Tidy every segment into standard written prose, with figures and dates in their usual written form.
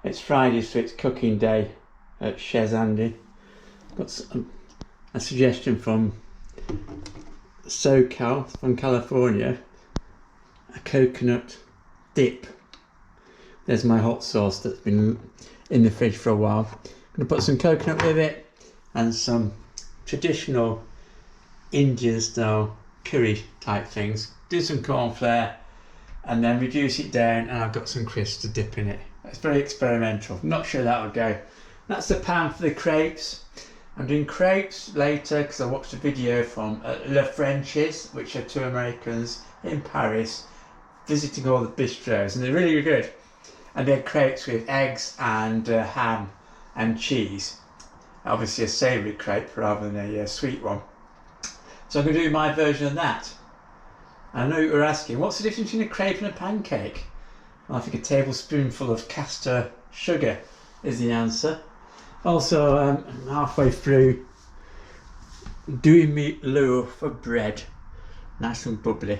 It's Friday, so it's cooking day at Chez Andy. Got a suggestion from SoCal, from California, a coconut dip. There's my hot sauce that's been in the fridge for a while. I'm going to put some coconut with it and some traditional Indian style curry type things. Do some corn flour and then reduce it down, and I've got some crisps to dip in it. It's very experimental. I'm not sure that'll go. That's the pan for the crepes. I'm doing crepes later because I watched a video from Le French's, which are two Americans in Paris visiting all the bistros, and they're really good. And they're crepes with eggs and ham and cheese. Obviously a savoury crepe rather than a sweet one. So I'm going to do my version of that. I know you were asking, what's the difference between a crepe and a pancake? Well, I think a tablespoonful of caster sugar is the answer. Also, I'm halfway through doing me loaf of bread, nice and bubbly.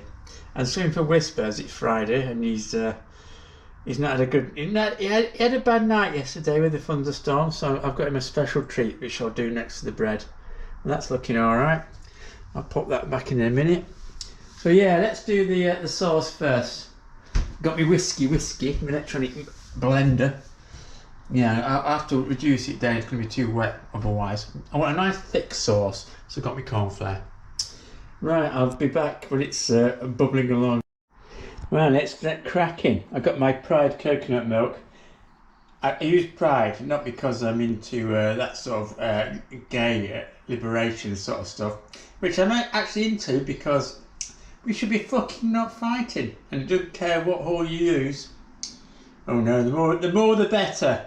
And same for Whispers. It's Friday, and he's not had a good. He had a bad night yesterday with the thunderstorm, so I've got him a special treat which I'll do next to the bread. And that's looking all right. I'll pop that back in a minute. So yeah, let's do the sauce first. Got me whiskey, my electronic blender. Yeah, I'll have to reduce it down, it's going to be too wet otherwise. I want a nice thick sauce, so I've got my corn flour. Right, I'll be back when it's bubbling along. Well, let's get cracking. I've got my Pride coconut milk. I use Pride, not because I'm into that sort of gay liberation sort of stuff, which I'm actually into because we should be fucking not fighting, and it doesn't care what whore you use. Oh no, the more the better.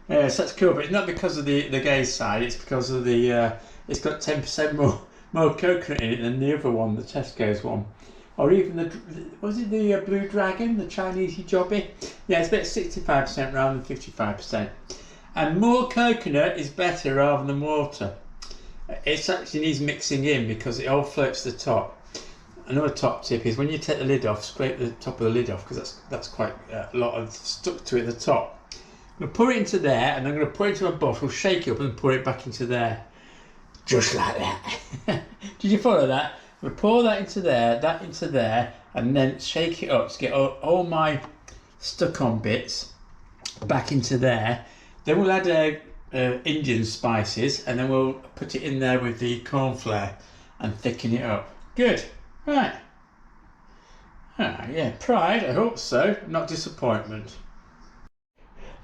Yes, that's cool, but it's not because of the gay side, it's because of the, it's got 10% more coconut in it than the other one, the Tesco's one. Or even was it the Blue Dragon, the Chinese jobby? Yeah, it's about 65% rather than 55%. And more coconut is better rather than water. It actually needs mixing in because it all floats to the top. Another top tip is when you take the lid off, scrape the top of the lid off because that's quite a lot of stuck to it at the top. I'm going to pour it into there, and I'm going to pour it into a bottle, shake it up and pour it back into there. Just like that. Did you follow that? I'm going to pour that into there, and then shake it up to get all my stuck on bits back into there. Then we'll add Indian spices, and then we'll put it in there with the corn flour and thicken it up. Good. Right. Yeah, Pride, I hope so, not disappointment.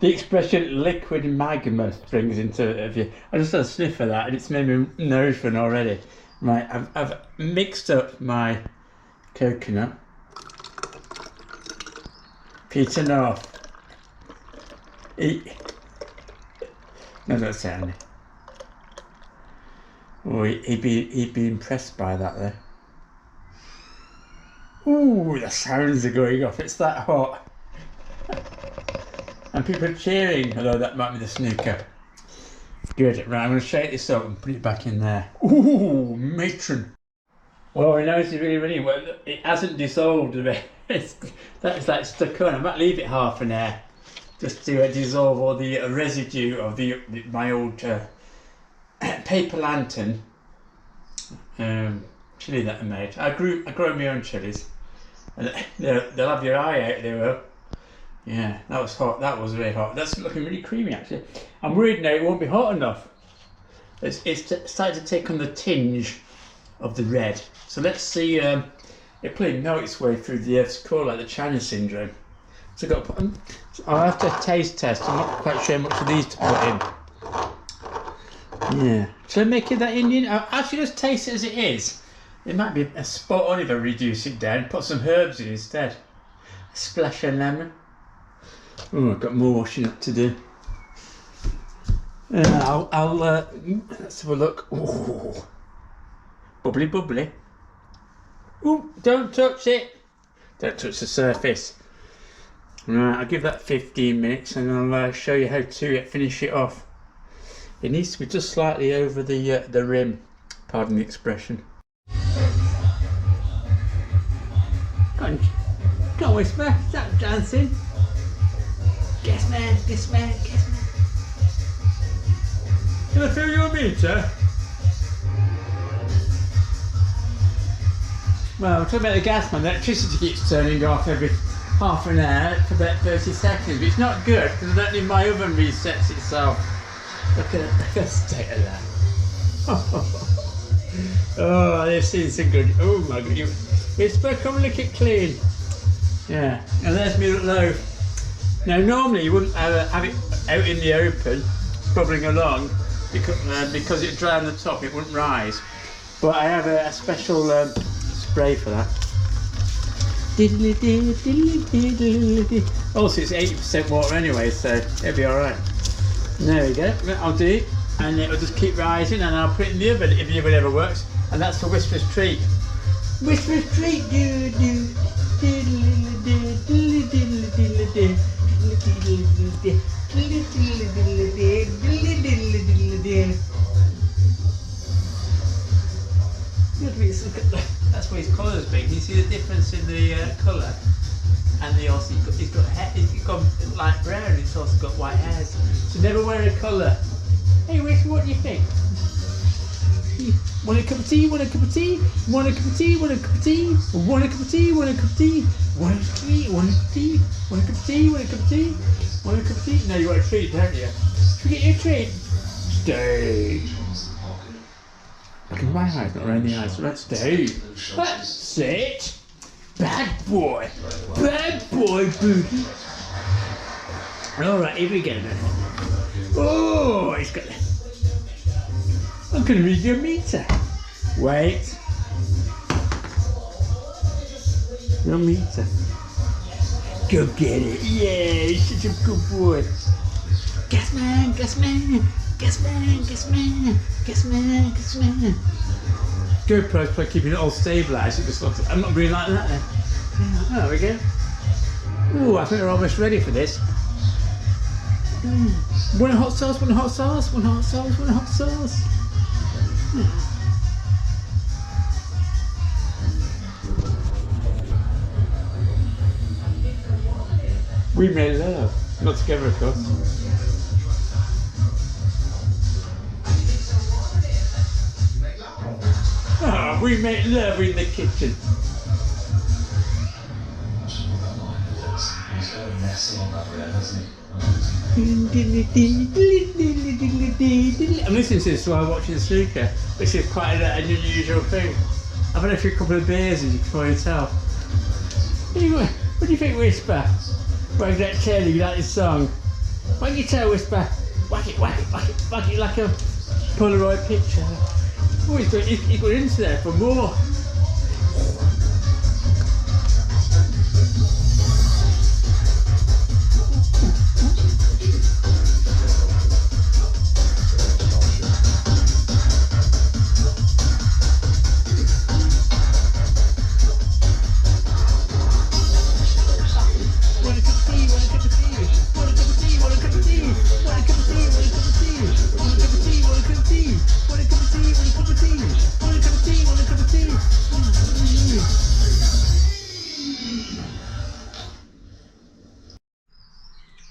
The expression liquid magma springs into view. I just had a sniff of that and it's made me nose run already. Right, I've mixed up my coconut. Peter North. Eat. No, don't say Andy. Oh, he'd be impressed by that there. Ooh, the sounds are going off, it's that hot. And people are cheering, although that might be the snooker. Good, right, I'm going to shake this up and put it back in there. Ooh, matron. Well, I know it's really well. It hasn't dissolved a bit. That's like stuck on. I might leave it half an hour just to dissolve all the residue of my old paper lantern chilli that I made. I grow my own chilies. And they'll have your eye out, they will. Yeah, that was hot. That was very hot. That's looking really creamy, actually. I'm worried now it won't be hot enough. It's starting to take on the tinge of the red. So let's see. It probably melt its way through the earth's core like the China syndrome. So I've got to put, I'll have to taste test. I'm not quite sure how much of these to put in. Yeah. Shall I make it that Indian? I'll actually just taste it as it is. It might be a spot on if I reduce it down. Put some herbs in instead. A splash of lemon. Oh, I've got more washing up to do. Let's have a look. Ooh. Bubbly. Ooh, don't touch it. Don't touch the surface. Right, I'll give that 15 minutes and I'll show you how to finish it off. It needs to be just slightly over the rim, pardon the expression. Go on, Whisper, stop dancing. Guess man, guess man, guess man. Can I fill your meter? Well, talking about the gas man, the electricity keeps turning off every half an hour for about 30 seconds, but it's not good because I don't need my oven resets itself. Look at the state of that. Oh, this is so good. Oh my god, it's come and look it clean. Yeah, and there's my loaf. Now normally you wouldn't have it out in the open, bubbling along, because it dry on the top, it wouldn't rise. But I have a special spray for that. Also it's 80% water anyway, so it'll be alright. There we go, I'll do it, and it'll just keep rising, and I'll put it in the oven if the oven ever works, and that's for Whisper's treat. Whisper's treat, That's why his colour's big. You see the difference in the colour, and also he's got light brown. He's also got white hairs. So never wear a colour. Hey, Whisper, what do you think? Want a cup of tea? Want a cup of tea? Want a cup of tea? Want a cup of tea? Want a cup of tea? Want a cup of tea? Want a cup of tea? Want a cup of tea? Want a cup of tea? Want a cup of tea? Want a cup of tea? No, you want a treat, don't you? Should we get you a treat? Stay. Look at my eyes, not around the eyes. So let's stay. That's it. Bad boy. Bad boy, booty. Alright, here we go then. Oh, he's got... I'm going to read your meter. Wait. Your meter. Go get it. Yeah, he's such a good boy. Gas man, gas man, gas man, gas man, gas man, gas man. GoPro's by keeping it all stabilised. It just looks, I'm not really like that then. Oh, there we go. Ooh, I think we're almost ready for this. One hot sauce, one hot sauce, one hot sauce, one hot sauce. We made love, not together of course. Oh, we make love in the kitchen. I'm listening to this while watching the snooker, which is quite an unusual thing. I've had a couple of beers, as you can probably tell. Anyway, what do you think, Whisper? Wag that tail, you like this song? Wag your tail, Whisper. Whack it, whack it, whack it, whack it like a Polaroid picture. Oh, he's got into there for more.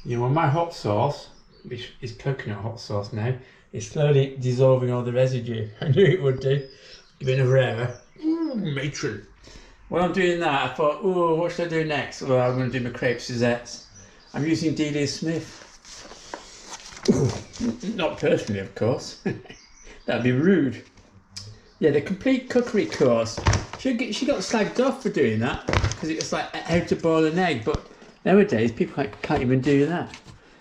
You know, my hot sauce, which is coconut hot sauce now, is slowly dissolving all the residue. I knew it would do. Give it another hour. Ooh, matron. While I'm doing that, I thought, oh, what should I do next? Well, I'm going to do my crepe Suzettes. I'm using Delia Smith. Ooh, not personally, of course. That'd be rude. Yeah, the complete cookery course. She got slagged off for doing that because it was like how to boil an egg, but nowadays people can't even do that.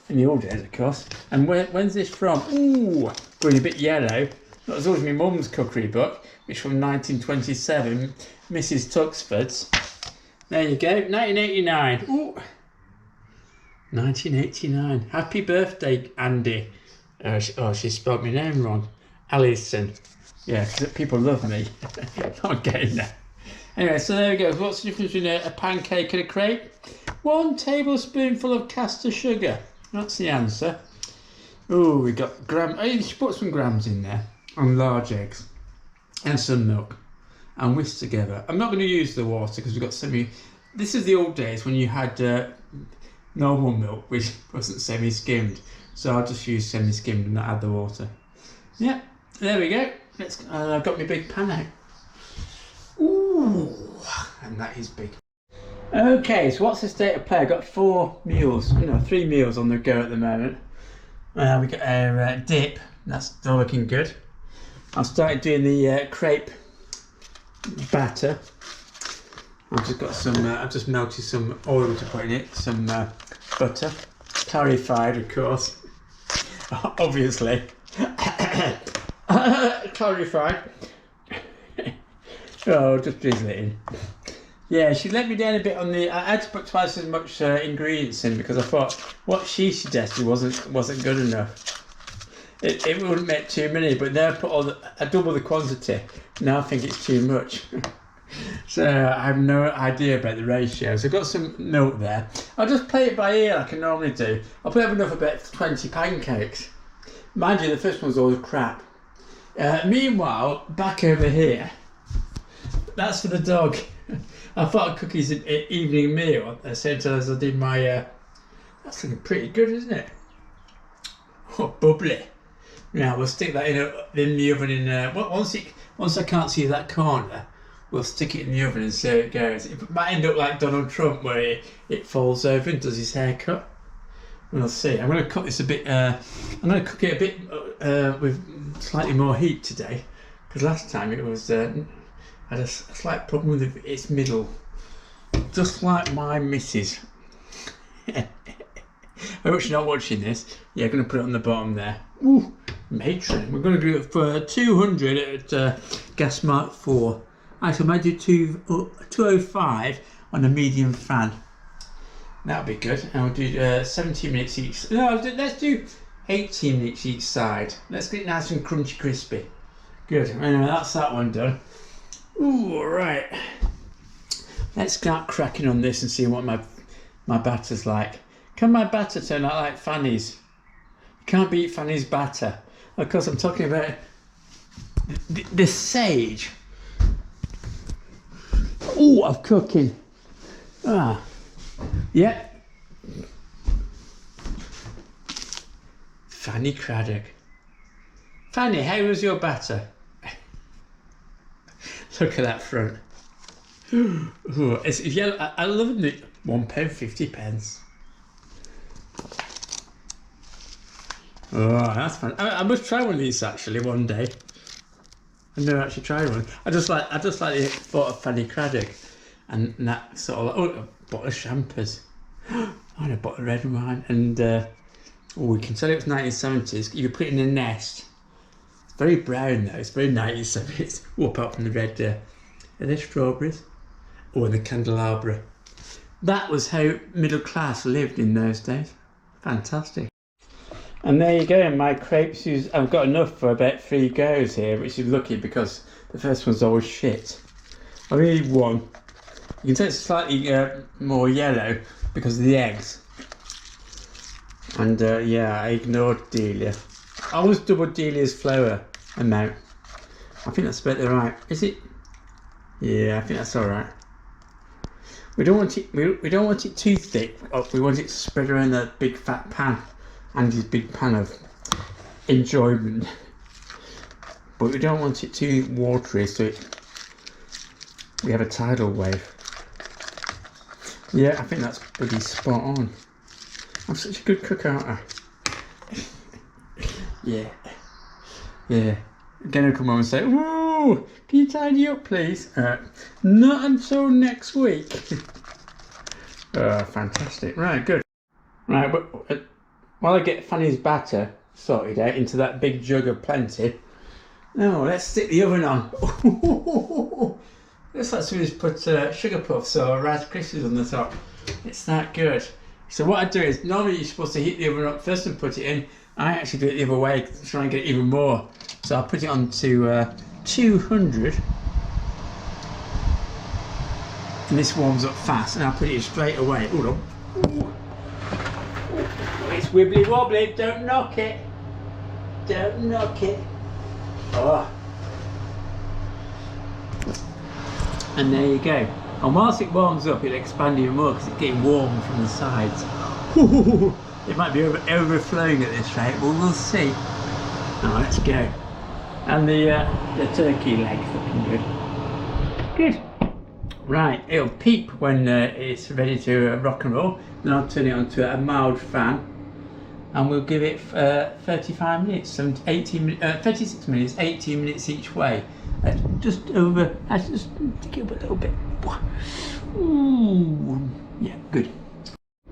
In the old days, of course. And when's this from? Ooh, going a bit yellow. That was always my mum's cookery book, which is from 1927, Mrs. Tuxford's. There you go, 1989. Ooh, 1989. Happy birthday, Andy. She spelled my name wrong. Alison. Yeah, because people love me. I'm getting that. Anyway, so there we go. What's the difference between a pancake and a crepe? 1 tablespoonful of caster sugar. That's the answer. Oh, we got gram. Oh, you should put some grams in there. And large eggs. And some milk. And whisk together. I'm not going to use the water because we've got this is the old days when you had normal milk, which wasn't semi-skimmed. So I'll just use semi-skimmed and not add the water. Yeah, there we go. I've got my big pan out. Ooh, and that is big. Okay, so what's the state of play? I've got 3 meals on the go at the moment. We got our dip, that's still looking good. I've started doing the crepe batter. I've just melted some oil to put in it, some butter, clarified of course, obviously, clarified. Oh, just drizzle it in. Yeah, she let me down a bit on the. I had to put twice as much ingredients in because I thought what she suggested wasn't good enough. It wouldn't make too many, but then I double the quantity. Now I think it's too much. So I have no idea about the ratios. I've got some milk there. I'll just play it by ear like I normally do. I'll put enough about 20 pancakes. Mind you, the first one's always crap. Meanwhile, back over here, that's for the dog. I thought I'd cook his evening meal at the same time as I did my. That's looking pretty good, isn't it? Oh, bubbly. Now we'll stick that in the oven. Once I can't see that corner, we'll stick it in the oven and see how it goes. It might end up like Donald Trump, where it falls over and does his haircut. We'll see. I'm going to cook this a bit. I'm going to cook it a bit with slightly more heat today, because last time it was. Had a slight problem with its middle, just like my missus. I hope she's not watching this. Yeah, I'm going to put it on the bottom there. Ooh, matron. We're going to do it for 200 at gas mark 4. Actually, I might do 205 on a medium fan. That'll be good. And we'll do 17 minutes each. No, let's do 18 minutes each side. Let's get it nice and crunchy crispy. Good. Anyway, that's that one done. Ooh, all right. Let's start cracking on this and see what my batter's like. Can my batter turn out like Fanny's? You can't beat Fanny's batter. Of course, I'm talking about the sage. Ooh, I'm cooking. Ah, yeah. Fanny Craddock. Fanny, how was your batter? Look at that front. Ooh, it's yellow. I love it. £1.50. Oh, that's fun. I must try one of these actually one day. I've never actually tried one. I just like the thought of Fanny Craddock and that sort of a bottle of champers. And a bottle of red wine. And we can tell it was 1970s. You could put it in a nest. Very brown though, it's very 1970s. Apart from the red, are there strawberries? Or the candelabra. That was how middle class lived in those days. Fantastic. And there you go, my crepes. I've got enough for about 3 goes here, which is lucky because the first one's always shit. I really need one. You can tell it's slightly more yellow because of the eggs. And yeah, I ignored Delia. I always double Delia's flour amount. I think that's about the right. Is it? Yeah, I think that's all right. We don't want it. We don't want it too thick. We want it to spread around that big fat pan, and his big pan of enjoyment. But we don't want it too watery, so we have a tidal wave. Yeah, I think that's pretty spot on. I'm such a good cook, aren't I? Yeah. Yeah. Again, I'll come home and say, "Woo! Can you tidy up, please?" Not until next week. Fantastic. Right, good. Right, but while I get Fanny's batter sorted out into that big jug of plenty, now let's stick the oven on. Looks like somebody's put sugar puffs or Rice Krispies on the top. It's that good. So what I do is, normally you're supposed to heat the oven up first and put it in. I actually do it the other way to try and get even more. So I'll put it on to 200. And this warms up fast, and I'll put it straight away. Ooh, ooh. It's wibbly wobbly, don't knock it. Don't knock it. Oh. And there you go. And whilst it warms up, it'll expand even more because it's getting warm from the sides. Ooh, it might be overflowing at this rate, but we'll see. Now let's go. And the turkey legs looking good. Good. Right, it'll peep when it's ready to rock and roll. Then I'll turn it onto a mild fan, and we'll give it 35 minutes, 36 minutes, 18 minutes each way. Just over. Let's just take it up a little bit. Ooh, yeah, good.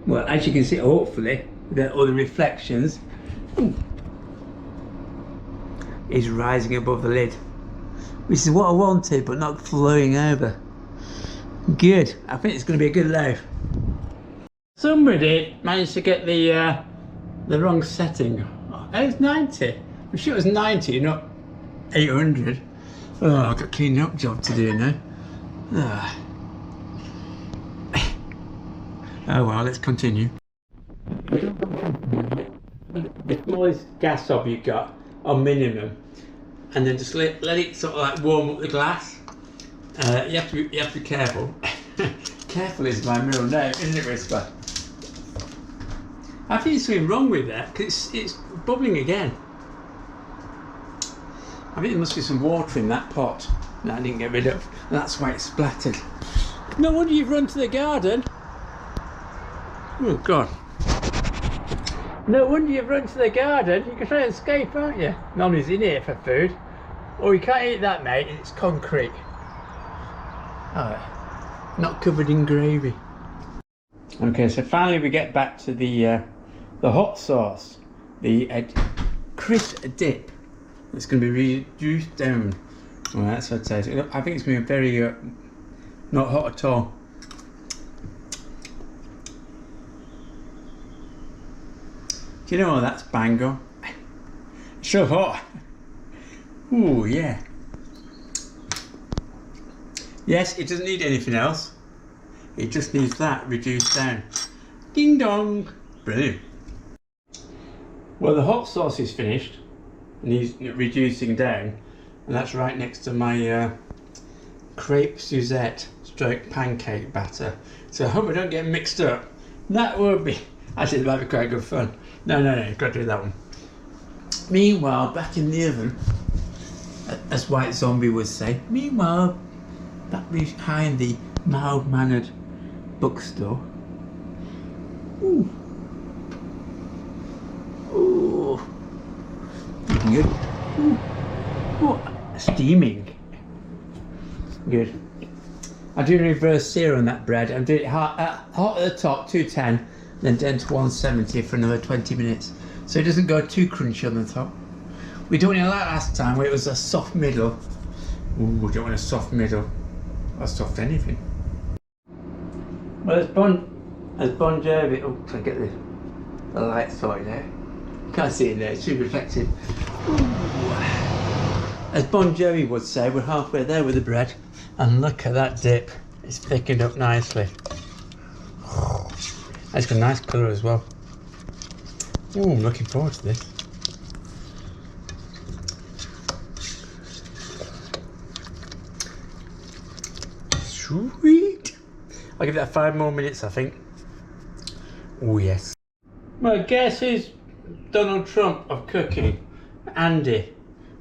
Well, as you can see, hopefully, all the reflections is rising above the lid, which is what I wanted, but not flowing over. Good. I think it's going to be a good loaf. Somebody managed to get the wrong setting. Oh, it's 90. I'm sure it was 90, not 800. Oh, I've got a cleaning up job to do now. Oh well, let's continue. The smallest gas hob you've got on minimum, and then just let it sort of like warm up the glass. You have to be careful. Careful is my middle name, isn't it, Whisper? I think there's something wrong with that because it's bubbling again. I think there must be some water in that pot that I didn't get rid of. That's why it's splattered. No wonder you've run to the garden. Oh God. No wonder you've run to the garden. You can try and escape, aren't you? Nobody's in here for food. Oh, you can't eat that, mate. It's concrete. Oh, not covered in gravy. Okay, so finally we get back to the hot sauce, the crisp dip. It's going to be reduced down. Well, that's what it tastes. I think it's going to be very not hot at all. Do you know what? That's bango. So hot. Ooh, yeah. Yes, it doesn't need anything else. It just needs that reduced down. Ding dong. Brilliant. Well, the hot sauce is finished and he's reducing down, and that's right next to my crepe Suzette stroke pancake batter. So I hope I don't get mixed up. That would be, actually it might be quite good fun. No, got to do that one. Meanwhile, back in the oven, as White Zombie would say, meanwhile, back behind the mild-mannered bookstore. Ooh. Ooh. Looking good. Ooh. Ooh. Steaming. Good. I do reverse sear on that bread. I'm doing it hot at the top, 210, then down to 170 for another 20 minutes. So it doesn't go too crunchy on the top. We don't want it like last time where it was a soft middle. Ooh, we don't want a soft middle. Or soft anything. Well, as Bon Jovi, oh, I get the light sorted out. Can't see it there, it's too reflected. Ooh. As Bon Jovi would say, we're halfway there with the bread. And look at that dip, it's thickened up nicely. It's got a nice colour as well. Ooh, I'm looking forward to this. Sweet. I'll give that 5 more minutes, I think. Oh yes. Well, guess who's Donald Trump of cooking? Andy.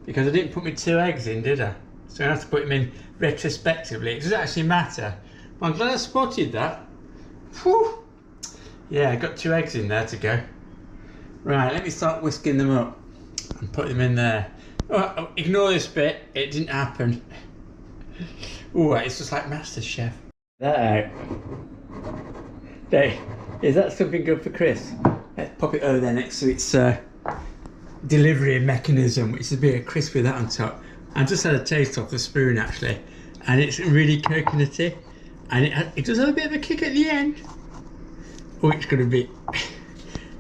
Because I didn't put my 2 eggs in, did I? So I have to put them in retrospectively. It doesn't actually matter. But I'm glad I spotted that. Whew. Yeah, I got 2 eggs in there to go. Right, let me start whisking them up and put them in there. Oh, ignore this bit, it didn't happen. Ooh, it's just like MasterChef. That out. Hey, is that something good for Chris? Let's pop it over there next to its delivery mechanism, which is a bit of crisp with that on top. I just had a taste off the spoon actually, and it's really coconutty, and it does have a bit of a kick at the end. Oh, it's going to be...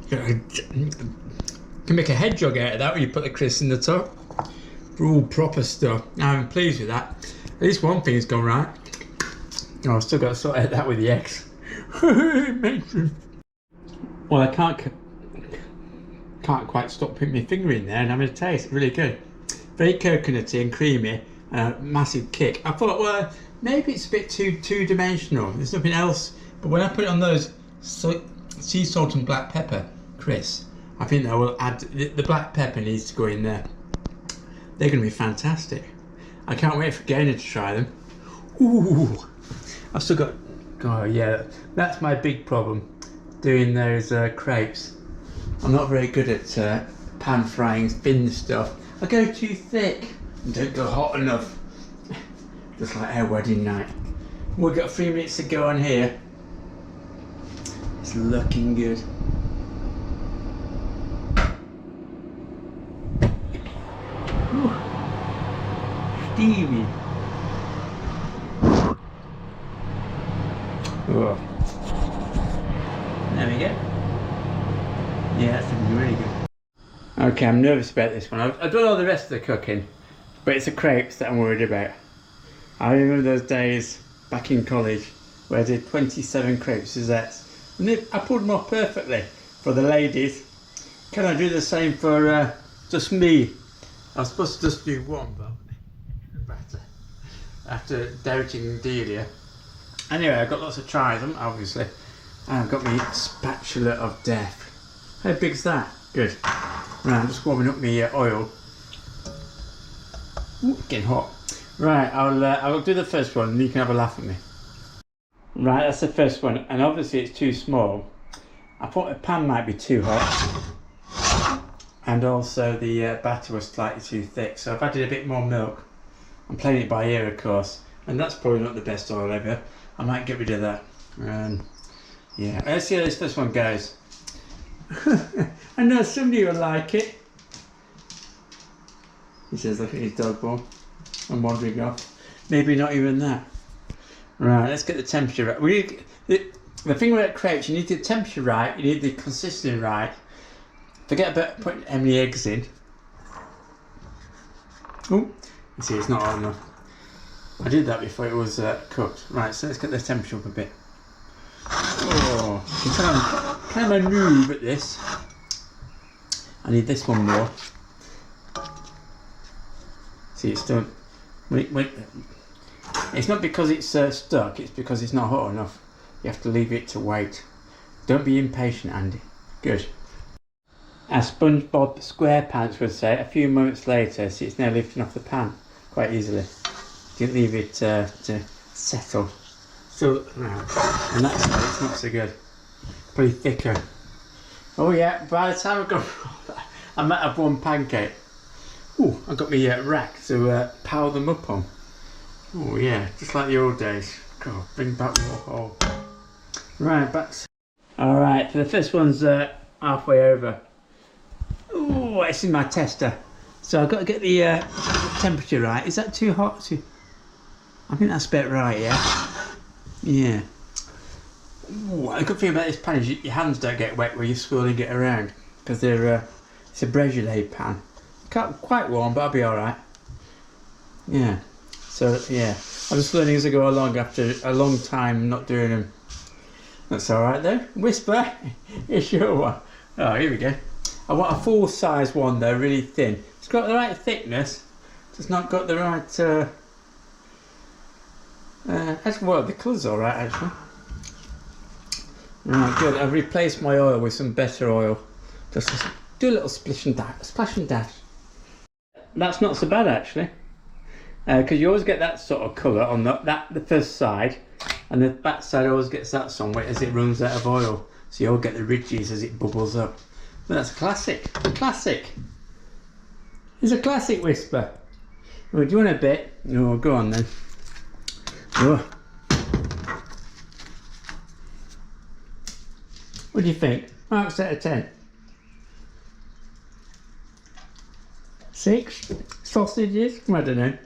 You can make a hedgehog out of that when you put the crisps in the top. Ooh, proper stuff. I'm pleased with that. At least one thing's gone right. Oh, I've still got to sort out that with the eggs. Well, I can't quite stop putting my finger in there and having a taste. It's really good. Very coconutty and creamy. Massive kick. I thought, well, maybe it's a bit too two-dimensional. There's nothing else. But when I put it on those sea salt and black pepper crisps. I think I will add, the black pepper needs to go in there. They're going to be fantastic. I can't wait for Gaynor to try them. Ooh, I've still got, oh yeah, that's my big problem, doing those crepes. I'm not very good at pan frying thin stuff. I go too thick and don't go hot enough. Just like our wedding night. We've got 3 minutes to go on here. It's looking good. Ooh. Steamy. Oh. There we go. Yeah, that's looking really good. Okay, I'm nervous about this one. I've done all the rest of the cooking, but it's the crepes that I'm worried about. I remember those days back in college where I did 27 crepes Suzettes, and I pulled them off perfectly for the ladies. Can I do the same for just me? I was supposed to just do one, but better after doubting Delia. Anyway, I got lots of tries, obviously, and I've got my spatula of death. How big's that? Good. Right, I'm just warming up my oil. Ooh, getting hot. Right, I'll do the first one and you can have a laugh at me. Right, that's the first one, and obviously it's too small. I thought the pan might be too hot, and also the batter was slightly too thick, so I've added a bit more milk. I'm playing it by ear, of course, and that's probably not the best oil ever. I might get rid of that. Yeah, let's see how this first one goes. I know somebody will like it. He says, look at his dog ball. I'm wandering off. Maybe not even that. Right, let's get the temperature right. We need the thing about crepes, you need the temperature right, you need the consistency right. Forget about putting any eggs in. Oh, you see, it's not hot enough. I did that before it was cooked. Right, so let's get the temperature up a bit. Oh, you can tell I'm kind of a noob at this. I need this one more. See, it's done. Wait. It's not because it's stuck, it's because it's not hot enough. You have to leave it to wait. Don't be impatient, Andy. Good. As SpongeBob SquarePants would say, a few moments later, see, it's now lifting off the pan quite easily. You leave it to settle. So, and that's why it's not so good. Probably thicker. Oh yeah, by the time I might have one pancake. Oh, I've got my rack to power them up on. Oh yeah, just like the old days. God, bring back more. Oh. Right, back. Alright, so the first one's halfway over. Oh, it's in my tester. So I've got to get the temperature right. Is that too hot? I think that's about right, yeah? Yeah. Ooh, the good thing about this pan is your hands don't get wet when you're swirling it around, because they're it's a brasier pan. Quite warm, but I'll be alright. Yeah. So yeah, I'm just learning as I go along after a long time not doing them. That's alright though. Whisper, you sure one? Oh, here we go. I want a full size one though, really thin. It's got the right thickness, it's not got the right actually, well, the colour's alright actually. Right, good. I've replaced my oil with some better oil. Just do a little splash and dash. That's not so bad actually, because you always get that sort of colour on the first side, and the back side always gets that somewhat as it runs out of oil. So you'll get the ridges as it bubbles up. But that's a classic. A classic. It's a classic Whisper. Oh, do you want a bit? Oh, go on then. Oh. What do you think? Marks out of 10. 6 sausages? I don't know.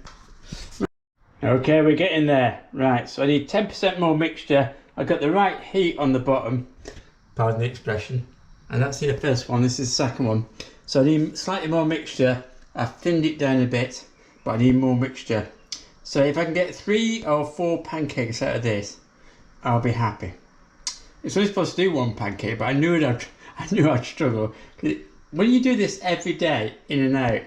Okay, we're getting there. Right, so I need 10% more mixture. I've got the right heat on the bottom. Pardon the expression. And that's the first one. This is the second one. So I need slightly more mixture. I've thinned it down a bit, but I need more mixture. So if I can get 3 or 4 pancakes out of this, I'll be happy. It's only supposed to do 1 pancake, but I knew I'd struggle. When you do this every day, in and out,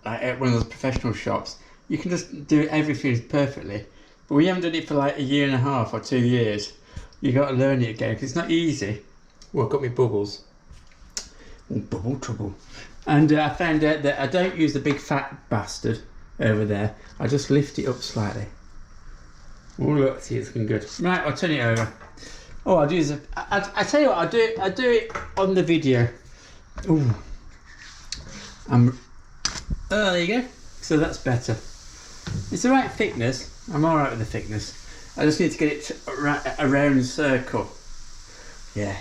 like at one of those professional shops, you can just do everything perfectly. But when you haven't done it for like a year and a half or 2 years, you got to learn it again, because it's not easy. Well, I've got me bubbles. Bubble trouble. And I found out that I don't use the big fat bastard over there. I just lift it up slightly. Oh look, see, it's looking good. Right, I'll turn it over. Oh, I'll do this. I tell you what, I do it on the video. Ooh. Oh, there you go. So that's better. It's the right thickness. I'm all right with the thickness. I just need to get it around the circle. Yeah.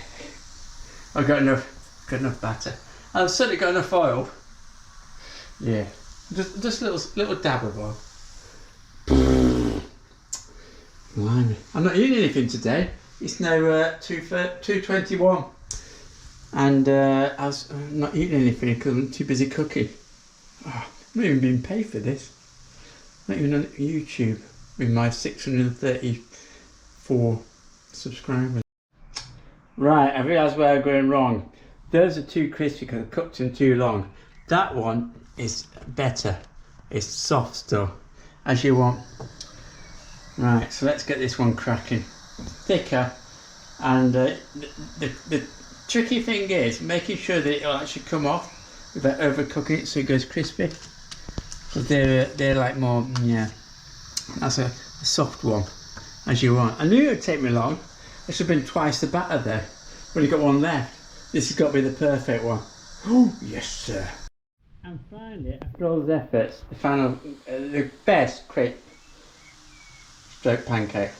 I've got enough batter. I've certainly got enough oil. Yeah. Just little dab of oil. Blimey. I'm not eating anything today. It's now 2:21, and I was not eating anything because I'm too busy cooking. Oh, I'm not even being paid for this. Not even on YouTube with my 634 subscribers. Right, I realised where I'm going wrong. Those are too crispy because I cooked them too long. That one is better. It's soft still, as you want. Right, so let's get this one cracking. Thicker, and the tricky thing is making sure that it'll actually come off without overcooking it so it goes crispy. Because they're like more, yeah. That's a soft one, as you want. I knew it would take me long. There should have been twice the batter there. I've only got one left. This has got to be the perfect one. Oh yes, sir. And finally, after all those efforts, the best crepe stroke pancake.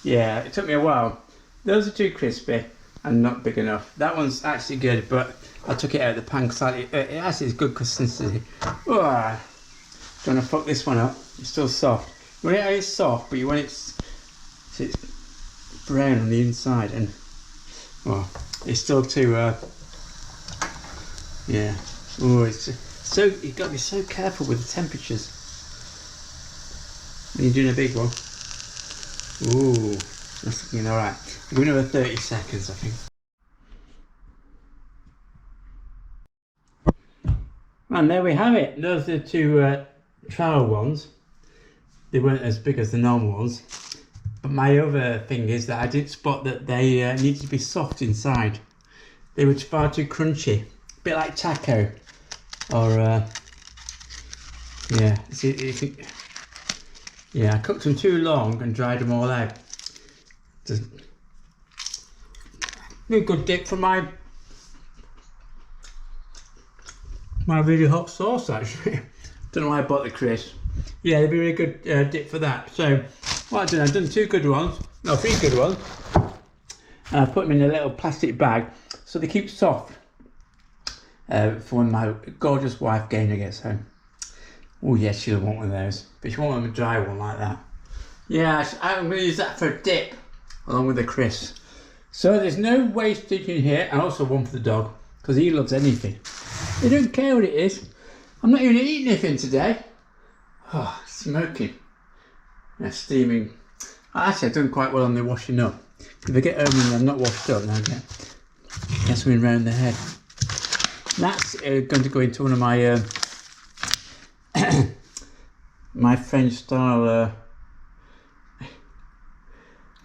Yeah, it took me a while. Those are too crispy and not big enough. That one's actually good, but I took it out of the pan slightly. It actually is good consistency. Oh, don't want to fuck this one up. It's still soft. You want it soft, but you want it so it's brown on the inside, and well, it's still too. Yeah. Oh, it's so you've got to be so careful with the temperatures when you're doing a big one. Ooh, that's looking alright. We'll do another 30 seconds, I think. And there we have it. Those are the two trial ones. They weren't as big as the normal ones. But my other thing is that I didn't spot that they needed to be soft inside. They were far too crunchy. A bit like taco. Or, yeah. Yeah, I cooked them too long and dried them all out. Just a good dip for my really hot sauce, actually. Don't know why I bought the crisp. Yeah, they'd be a really good dip for that. So what I've done two good ones, no, three good ones, and I've put them in a little plastic bag so they keep soft for when my gorgeous wife Gaynor gets home. Oh yes, she'll want one of those. But she won't want a dry one like that. Yeah, I'm going to use that for a dip, along with the crisps. So there's no wastage in here, and also one for the dog, because he loves anything. He don't care what it is. I'm not even eating anything today. Oh, smoking. Yeah, steaming. Actually, I've done quite well on the washing up. If I get home and I'm not washed up, then I get something around the head. That's going to go into one of my my French style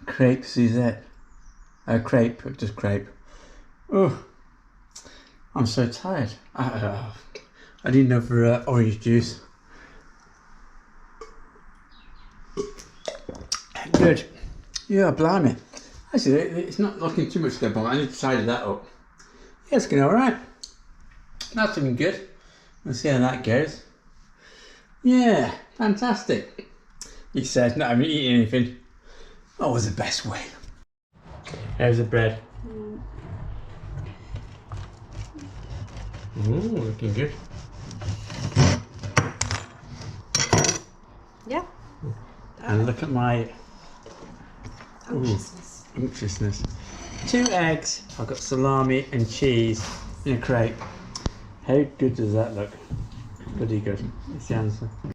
crepe Suzette. Crepe, just crepe. Oh, I'm so tired. I need another orange juice. Good. Yeah, blimey. Actually, it's not looking too much good, but I need to tidy that up. Yeah, it's going alright. That's looking good. We'll see how that goes. Yeah, fantastic. He says, not having eaten anything. That was the best way. How's the bread? Ooh, looking good. Yeah. And look at my unctuousness. 2 eggs. I've got salami and cheese in a crepe. How good does that look? Goody good. It's the answer.